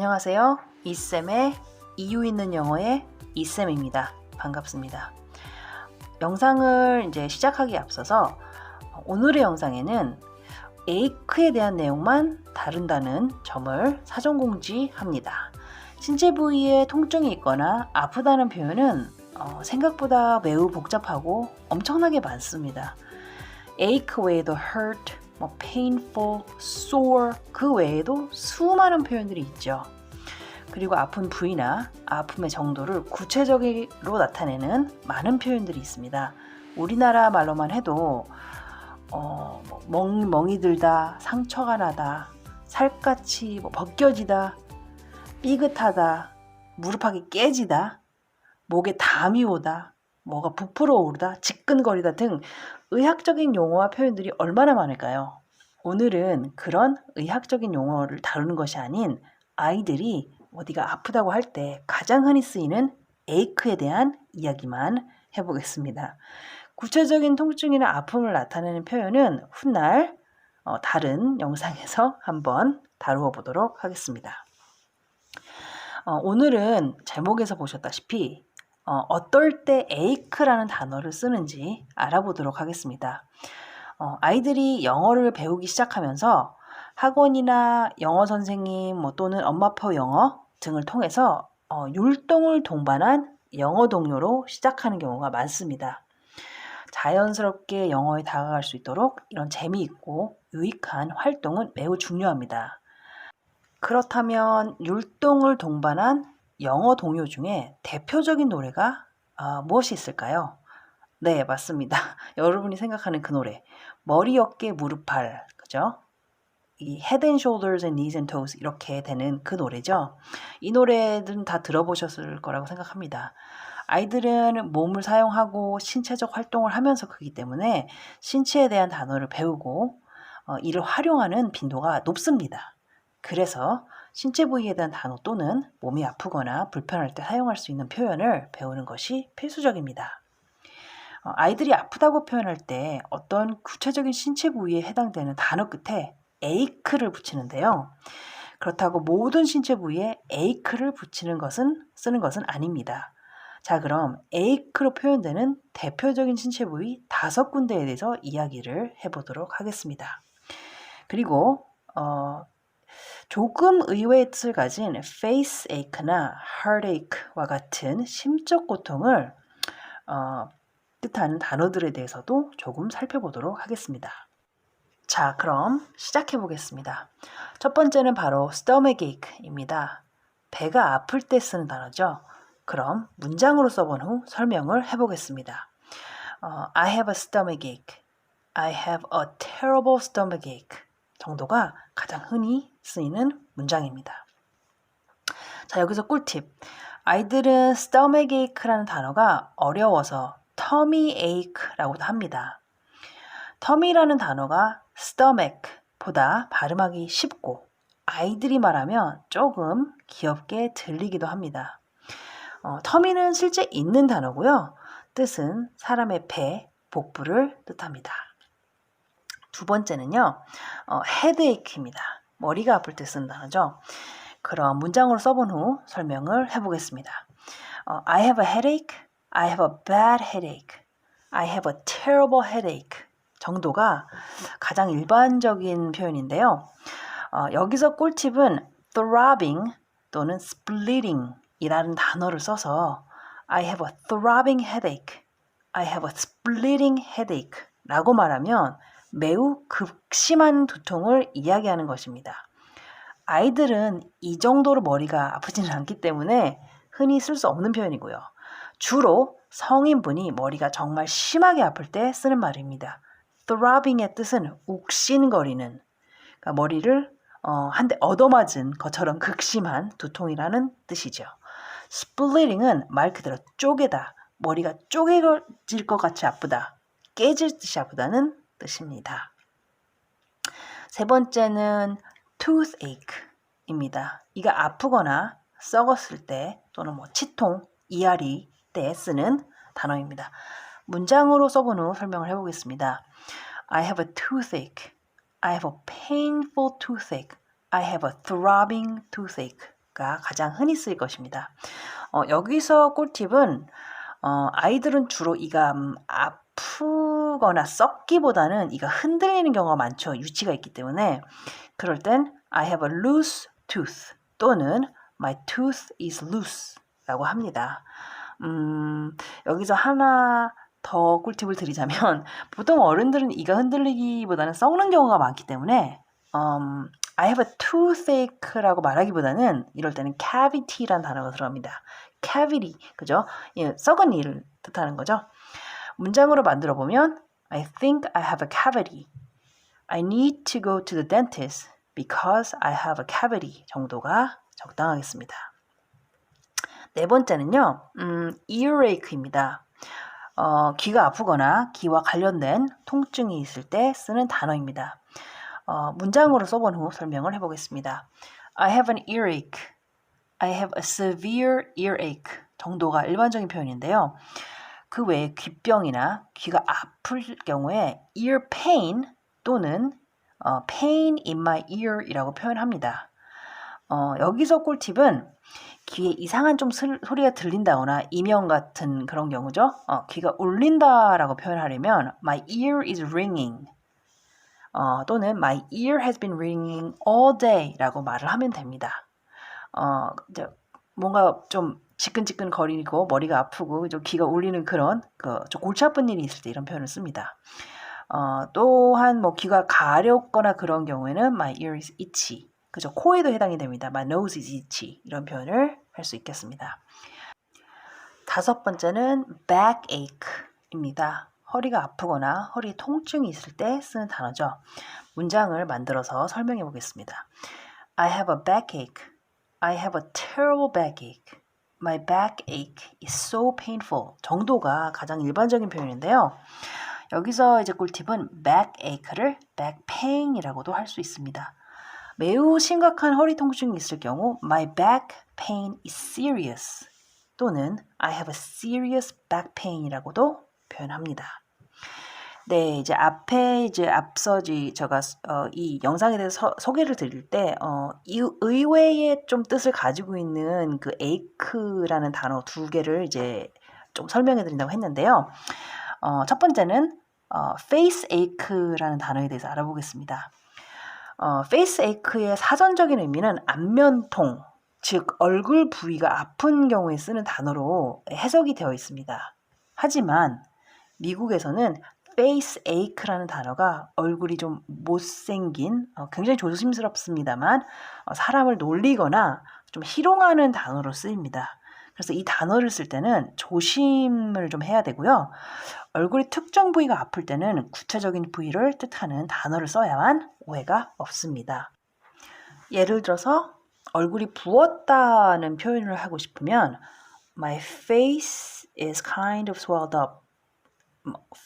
안녕하세요. 이쌤의 이유 있는 영어의 이쌤입니다. 반갑습니다. 영상을 이제 시작하기에 앞서서 오늘의 영상에는 에이크에 대한 내용만 다룬다는 점을 사전공지합니다. 신체 부위에 통증이 있거나 아프다는 표현은 생각보다 매우 복잡하고 엄청나게 많습니다. ache 외에도 hurt, painful, sore 그 외에도 수많은 표현들이 있죠. 그리고 아픈 부위나 아픔의 정도를 구체적으로 나타내는 많은 표현들이 있습니다. 우리나라 말로만 해도 멍이 들다, 상처가 나다, 살갗이 벗겨지다, 삐긋하다, 무릎팍이 깨지다, 목에 담이 오다, 뭐가 부풀어 오르다, 지끈거리다 등 의학적인 용어와 표현들이 얼마나 많을까요? 오늘은 그런 의학적인 용어를 다루는 것이 아닌 아이들이 어디가 아프다고 할 때 가장 흔히 쓰이는 에이크에 대한 이야기만 해보겠습니다. 구체적인 통증이나 아픔을 나타내는 표현은 훗날 다른 영상에서 한번 다루어 보도록 하겠습니다. 오늘은 제목에서 보셨다시피 어떨 때 에이크라는 단어를 쓰는지 알아보도록 하겠습니다. 아이들이 영어를 배우기 시작하면서 학원이나 영어 선생님 또는 엄마표 영어 등을 통해서 율동을 동반한 영어 동요로 시작하는 경우가 많습니다. 자연스럽게 영어에 다가갈 수 있도록 이런 재미있고 유익한 활동은 매우 중요합니다. 그렇다면 율동을 동반한 영어 동요 중에 대표적인 노래가 무엇이 있을까요? 네, 맞습니다. 여러분이 생각하는 그 노래. 머리, 어깨, 무릎, 발. 그죠? 이 Head and Shoulders and Knees and Toes 이렇게 되는 그 노래죠. 이 노래들은 다 들어보셨을 거라고 생각합니다. 아이들은 몸을 사용하고 신체적 활동을 하면서 크기 때문에 신체에 대한 단어를 배우고 이를 활용하는 빈도가 높습니다. 그래서 신체 부위에 대한 단어 또는 몸이 아프거나 불편할 때 사용할 수 있는 표현을 배우는 것이 필수적입니다. 아이들이 아프다고 표현할 때 어떤 구체적인 신체 부위에 해당되는 단어 끝에 ache를 붙이는데요. 그렇다고 모든 신체 부위에 ache를 쓰는 것은 아닙니다. 자, 그럼 ache로 표현되는 대표적인 신체 부위 5군데에 대해서 이야기를 해보도록 하겠습니다. 그리고 조금 의외의 뜻을 가진 face ache나 heart ache와 같은 심적 고통을 뜻하는 단어들에 대해서도 조금 살펴보도록 하겠습니다. 자, 그럼 시작해 보겠습니다. 첫 번째는 바로 stomach ache입니다. 배가 아플 때 쓰는 단어죠. 그럼 문장으로 써본 후 설명을 해보겠습니다. I have a stomach ache. I have a terrible stomach ache. 정도가 가장 흔히 쓰이는 문장입니다. 자, 여기서 꿀팁. 아이들은 stomach ache라는 단어가 어려워서 tummy ache라고도 합니다. tummy라는 단어가 stomach보다 발음하기 쉽고 아이들이 말하면 조금 귀엽게 들리기도 합니다. tummy는 실제 있는 단어고요. 뜻은 사람의 배, 복부를 뜻합니다. 두 번째는요, headache입니다. 머리가 아플 때 쓰는 단어죠. 그럼 문장으로 써본 후 설명을 해보겠습니다. I have a headache. I have a bad headache. I have a terrible headache. 정도가 가장 일반적인 표현인데요. 여기서 꿀팁은 throbbing 또는 splitting 이라는 단어를 써서 I have a throbbing headache. I have a splitting headache 라고 말하면 매우 극심한 두통을 이야기하는 것입니다. 아이들은 이 정도로 머리가 아프지는 않기 때문에 흔히 쓸 수 없는 표현이고요. 주로 성인분이 머리가 정말 심하게 아플 때 쓰는 말입니다. throbbing의 뜻은 욱신거리는, 그러니까 머리를 한 대 얻어맞은 것처럼 극심한 두통이라는 뜻이죠. splitting은 말 그대로 쪼개다, 머리가 쪼개질 것 같이 아프다, 깨질 듯이 아프다는 뜻입니다. 세 번째는 toothache입니다. 이가 아프거나 썩었을 때 또는 치통, 이앓이 때 쓰는 단어입니다. 문장으로 써본 후 설명을 해보겠습니다. I have a toothache. I have a painful toothache. I have a throbbing toothache. 가 가장 흔히 쓰일 것입니다. 여기서 꿀팁은 아이들은 주로 이가 아프거나 썩기보다는 이가 흔들리는 경우가 많죠. 유치가 있기 때문에. 그럴 땐 I have a loose tooth 또는 My tooth is loose 라고 합니다. 여기서 하나 더 꿀팁을 드리자면 보통 어른들은 이가 흔들리기보다는 썩는 경우가 많기 때문에 I have a toothache라고 말하기보다는 이럴 때는 cavity라는 단어가 들어갑니다. cavity, 그죠? 예, 썩은 이를 뜻하는 거죠. 문장으로 만들어 보면 I think I have a cavity. I need to go to the dentist because I have a cavity 정도가 적당하겠습니다. 네 번째는요, earache입니다. 귀가 아프거나 귀와 관련된 통증이 있을 때 쓰는 단어입니다. 문장으로 써본 후 설명을 해보겠습니다. I have an earache. I have a severe earache 정도가 일반적인 표현인데요. 그 외에 귀병이나 귀가 아플 경우에 ear pain 또는 pain in my ear 이라고 표현합니다. 여기서 꿀팁은 귀에 이상한 좀 소리가 들린다거나 이명 같은 그런 경우죠. 귀가 울린다라고 표현하려면 my ear is ringing 또는 my ear has been ringing all day 라고 말을 하면 됩니다. 이제 뭔가 좀 지끈지끈 거리고 머리가 아프고 좀 귀가 울리는 그런 좀 골치 아픈 일이 있을 때 이런 표현을 씁니다. 또한 뭐 귀가 가렵거나 그런 경우에는 my ear is itchy. 그죠? 코에도 해당이 됩니다. My nose is itchy. 이런 표현을 할 수 있겠습니다. 다섯 번째는 backache입니다. 허리가 아프거나 허리 통증이 있을 때 쓰는 단어죠. 문장을 만들어서 설명해 보겠습니다. I have a backache. I have a terrible backache. My backache is so painful. 정도가 가장 일반적인 표현인데요. 여기서 이제 꿀팁은 backache를 back pain이라고도 할 수 있습니다. 매우 심각한 허리 통증이 있을 경우 my back pain is serious 또는 I have a serious back pain이라고도 표현합니다. 네, 이제 앞서 제가 이 영상에 대해서 소개를 드릴 때 이 의외의 좀 뜻을 가지고 있는 그 ache라는 단어 두 개를 이제 좀 설명해 드린다고 했는데요. 첫 번째는 face ache라는 단어에 대해서 알아보겠습니다. face ache의 사전적인 의미는 안면통, 즉 얼굴 부위가 아픈 경우에 쓰는 단어로 해석이 되어 있습니다. 하지만 미국에서는 face ache라는 단어가 얼굴이 좀 못생긴, 굉장히 조심스럽습니다만 사람을 놀리거나 좀 희롱하는 단어로 쓰입니다. 그래서 이 단어를 쓸 때는 조심을 좀 해야 되고요. 얼굴이 특정 부위가 아플 때는 구체적인 부위를 뜻하는 단어를 써야만 오해가 없습니다. 예를 들어서 얼굴이 부었다는 표현을 하고 싶으면 My face is kind of swelled up.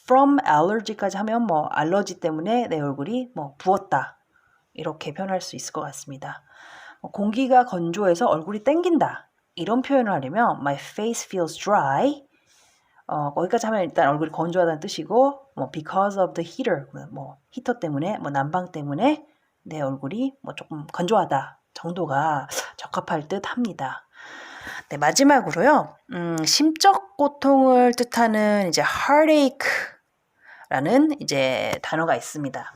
From allergy까지 하면 뭐 알러지 때문에 내 얼굴이 뭐 부었다. 이렇게 표현할 수 있을 것 같습니다. 공기가 건조해서 얼굴이 땡긴다. 이런 표현을 하려면 My face feels dry. 거기까지 하면 일단 얼굴이 건조하다는 뜻이고, 뭐 because of the heater, 뭐 히터 때문에, 뭐 난방 때문에 내 얼굴이 뭐 조금 건조하다 정도가 적합할 듯합니다. 네, 마지막으로요, 심적 고통을 뜻하는 이제 heartache라는 이제 단어가 있습니다.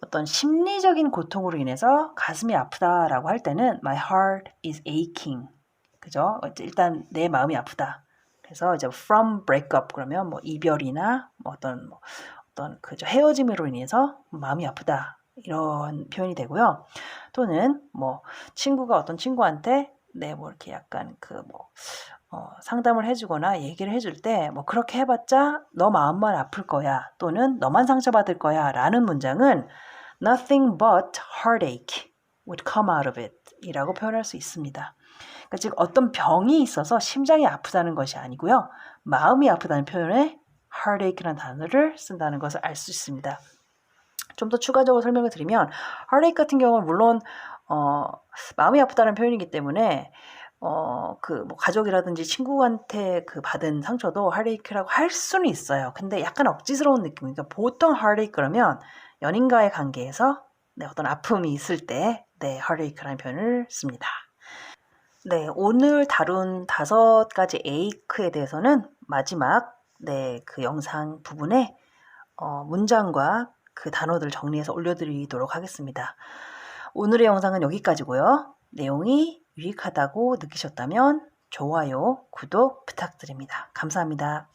어떤 심리적인 고통으로 인해서 가슴이 아프다라고 할 때는 my heart is aching. 그죠? 일단 내 마음이 아프다. 그래서 이제 from breakup 그러면 뭐 이별이나 뭐 어떤 그죠 헤어짐으로 인해서 마음이 아프다 이런 표현이 되고요. 또는 뭐 친구가 어떤 친구한테 뭐 이렇게 약간 상담을 해주거나 얘기를 해줄 때 뭐 그렇게 해봤자 너 마음만 아플 거야 또는 너만 상처받을 거야라는 문장은 nothing but heartache would come out of it 이라고 표현할 수 있습니다. 그러니까 즉 어떤 병이 있어서 심장이 아프다는 것이 아니고요. 마음이 아프다는 표현에 heartache라는 단어를 쓴다는 것을 알 수 있습니다. 좀 더 추가적으로 설명을 드리면 heartache 같은 경우는 물론 마음이 아프다는 표현이기 때문에 뭐 가족이라든지 친구한테 받은 상처도 heartache라고 할 수는 있어요. 근데 약간 억지스러운 느낌이니까 보통 heartache 그러면 연인과의 관계에서 어떤 아픔이 있을 때 heartache라는 표현을 씁니다. 네, 오늘 다룬 5가지 에이크에 대해서는 마지막 그 영상 부분에 문장과 그 단어들 정리해서 올려드리도록 하겠습니다. 오늘의 영상은 여기까지고요. 내용이 유익하다고 느끼셨다면 좋아요, 구독 부탁드립니다. 감사합니다.